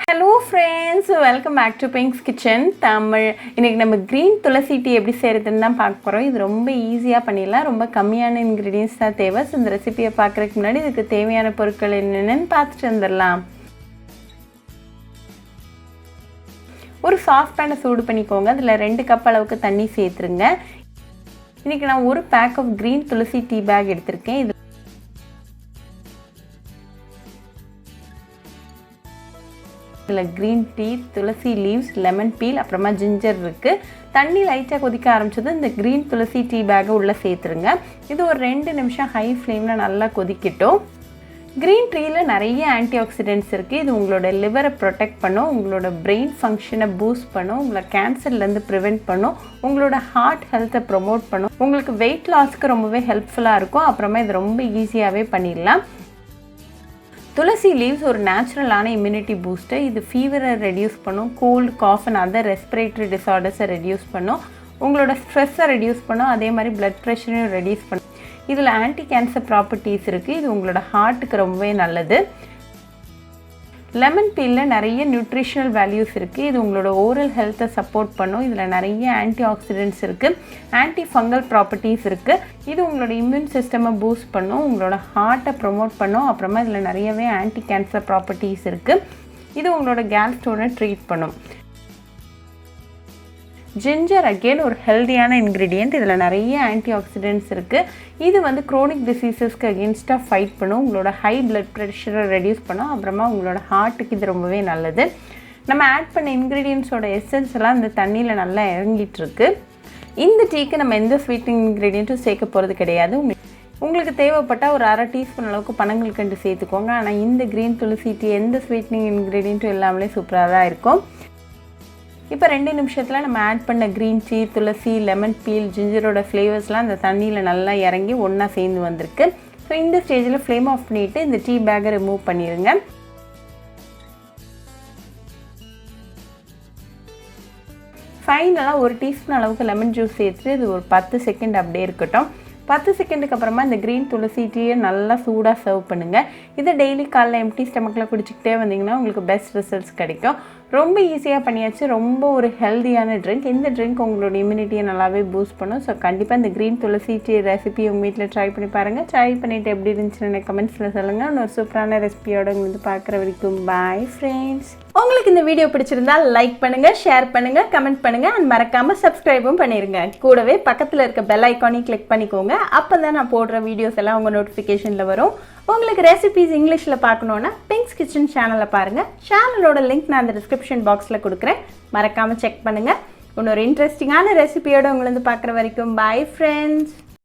Hello friends, welcome back to Pink's Kitchen Tamil. இன்னைக்கு நம்ம green tulsi tea எப்படி செய்யறதுன்னு தான் பார்க்க போறோம். இது ரொம்ப ஈஸியா பண்ணிடலாம். ரொம்ப கம்மியான ingredients தான் தேவை. இந்த ரெசிபியை பார்க்கறதுக்கு முன்னாடி இதுக்கு தேவையான பொருட்கள் என்னென்னன்னு பார்த்துட்டு வந்துடலாம். ஒரு சாஃப்ட் பேனை சூடு பண்ணிக்கோங்க. அதில் 2 கப் அளவுக்கு தண்ணி சேர்த்துருங்க. இன்னைக்கு நான் ஒரு pack of green tulsi tea bag எடுத்திருக்கேன். இதில் green tea, tulsi leaves, lemon peel, அப்புறமா ஜிஞ்சர் இருக்குது. தண்ணி லைட்டாக கொதிக்க ஆரம்பிச்சது இந்த க்ரீன் துளசி டீ பேக்கை உள்ளே சேர்த்துருங்க. இது ஒரு 2 நிமிஷம் ஹை ஃப்ளேமில் நல்லா கொதிக்கட்டும். க்ரீன் டீயில் நிறைய ஆன்டி ஆக்சிடென்ட்ஸ் இருக்குது. இது உங்களோட லிவரை ப்ரொடெக்ட் பண்ணும், உங்களோட பிரெயின் ஃபங்க்ஷனை பூஸ்ட் பண்ணும், உங்களை கேன்சர்லேருந்து ப்ரிவெண்ட் பண்ணும், உங்களோட ஹார்ட் ஹெல்த்தை ப்ரொமோட் பண்ணும், உங்களுக்கு வெயிட் லாஸ்க்கு ரொம்பவே ஹெல்ப்ஃபுல்லாக இருக்கும். அப்புறமா இது ரொம்ப ஈஸியாகவே பண்ணிடலாம். துளசி லீவ்ஸ் ஒரு நேச்சுரலான இம்யூனிட்டி பூஸ்டர். இது ஃபீவரை ரெடியூஸ் பண்ணும், cold, cough and other respiratory டிஸார்டர்ஸை ரெடியூஸ் பண்ணும், உங்களோட ஸ்ட்ரெஸ்ஸை ரெடியூஸ் பண்ணும், அதே மாதிரி பிளட் ப்ரெஷரையும் ரெடியூஸ் பண்ணும். இதில் ஆன்டி கேன்சர் ப்ராப்பர்ட்டிஸ் இருக்குது. இது உங்களோட ஹார்ட்டுக்கு ரொம்பவே நல்லது. லெமன் பீலில் நிறைய நியூட்ரிஷனல் வேல்யூஸ் இருக்குது. இது உங்களோட ஓரல் ஹெல்த்தை சப்போர்ட் பண்ணும். இதில் நிறைய ஆன்டி ஆக்சிடென்ட்ஸ் இருக்குது, ஆன்டி ஃபங்கல் ப்ராப்பர்ட்டிஸ் இருக்குது. இது உங்களோட இம்யூன் சிஸ்டமை பூஸ்ட் பண்ணும், உங்களோட ஹார்ட்டை ப்ரொமோட் பண்ணும். அப்புறமா இதில் நிறையவே ஆன்டி கேன்சர் ப்ராப்பர்ட்டிஸ் இருக்குது. இது உங்களோட கேல் ஸ்டோனை ட்ரீட் பண்ணும். ஜிஞ்சர் அகெயின் ஒரு ஹெல்தியான இன்க்ரீடியன்ட். இதில் நிறைய ஆன்டி ஆக்சிடென்ட்ஸ் இருக்குது. இது வந்து க்ரோனிக் டிசீசஸ்க்கு அகெயின்ஸ்டாக ஃபைட் பண்ணும், உங்களோட ஹை பிளட் ப்ரெஷரை ரெடியூஸ் பண்ணும். அப்புறமா உங்களோட ஹார்ட்டுக்கு இது ரொம்பவே நல்லது. நம்ம ஆட் பண்ண இன்க்ரீடியன்ஸோட எசன்ஸ் எல்லாம் இந்த தண்ணியில் நல்லா இறங்கிட்டுருக்கு. இந்த டீக்கு நம்ம எந்த ஸ்வீட்டிங் இன்க்ரீடியண்ட்டும் சேர்க்க போகிறது கிடையாது. உங்களுக்கு தேவைப்பட்டால் ஒரு 1/2 டீஸ்பூன் அளவுக்கு பனங்கல்கண்டு சேர்த்துக்கோங்க. ஆனால் இந்த க்ரீன் துளசி டீ எந்த ஸ்வீட்னிங் இன்க்ரீடியண்ட்டும் இல்லாமலே சூப்பராக தான் இருக்கும். இப்போ 2 நிமிஷத்தில் நம்ம ஆட் பண்ண க்ரீன் டீ, துளசி, லெமன் பீல், ஜிஞ்சரோட ஃப்ளேவர்ஸ்லாம் அந்த தண்ணியில் நல்லா இறங்கி ஒன்றா சேர்ந்து வந்திருக்கு. ஸோ இந்த ஸ்டேஜில் ஃப்ளேம் ஆஃப் பண்ணிவிட்டு இந்த டீ பேக்கை ரிமூவ் பண்ணிடுங்க. ஃபைனலாக 1 டீஸ்பூன் அளவுக்கு லெமன் ஜூஸ் சேர்த்து இது ஒரு 10 செகண்ட் அப்படியே இருக்கட்டும். 10 செகண்டுக்கு அப்புறமா இந்த க்ரீன் துளசி டீயை நல்லா சூடாக சர்வ் பண்ணுங்கள். இதை டெய்லி காலைல எம்டி ஸ்டமக்கில் குடிச்சிக்கிட்டே வந்தீங்கன்னா உங்களுக்கு பெஸ்ட் ரிசல்ட்ஸ் கிடைக்கும். ரொம்ப ஈஸியாக பண்ணியாச்சு. ரொம்ப ஒரு ஹெல்தியான ட்ரிங்க். இந்த ட்ரிங்க் உங்களோட இம்யூனிட்டியை நல்லாவே பூஸ்ட் பண்ணும். ஸோ கண்டிப்பாக இந்த க்ரீன் துளசி டீ ரெசிபி உங்கள் வீட்டில் ட்ரை பண்ணி பாருங்கள். ட்ரை பண்ணிவிட்டு எப்படி இருந்துச்சுன்னு கமெண்ட்ஸில் சொல்லுங்கள். இன்னொரு சூப்பரான ரெசிபியோட உங்களுக்கு பார்க்குற வரைக்கும் பாய் ஃப்ரெண்ட்ஸ். உங்களுக்கு இந்த வீடியோ பிடிச்சிருந்தா லைக் பண்ணுங்கள், ஷேர் பண்ணுங்கள், கமெண்ட் பண்ணுங்கள் அண்ட் மறக்காமல் சப்ஸ்கிரைபும் பண்ணிடுங்க. கூடவே பக்கத்தில் இருக்க பெல் ஐக்கானையும் கிளிக் பண்ணிக்கோங்க. அப்போ தான் நான் போடுற வீடியோஸ் எல்லாம் உங்கள் நோட்டிஃபிகேஷனில் வரும். உங்களுக்கு ரெசிபிஸ் இங்கிலீஷில் பார்க்கணுன்னா பிங்க்ஸ் கிச்சன் சேனலை பாருங்கள். சேனலோட லிங்க் நான் அந்த டிஸ்கிரிப்ஷன் பாக்ஸில் கொடுக்குறேன். மறக்காமல் செக் பண்ணுங்கள். இன்னொரு இன்ட்ரெஸ்டிங்கான ரெசிபியோடு உங்களை வந்து பார்க்குற வரைக்கும் பாய் ஃப்ரெண்ட்ஸ்.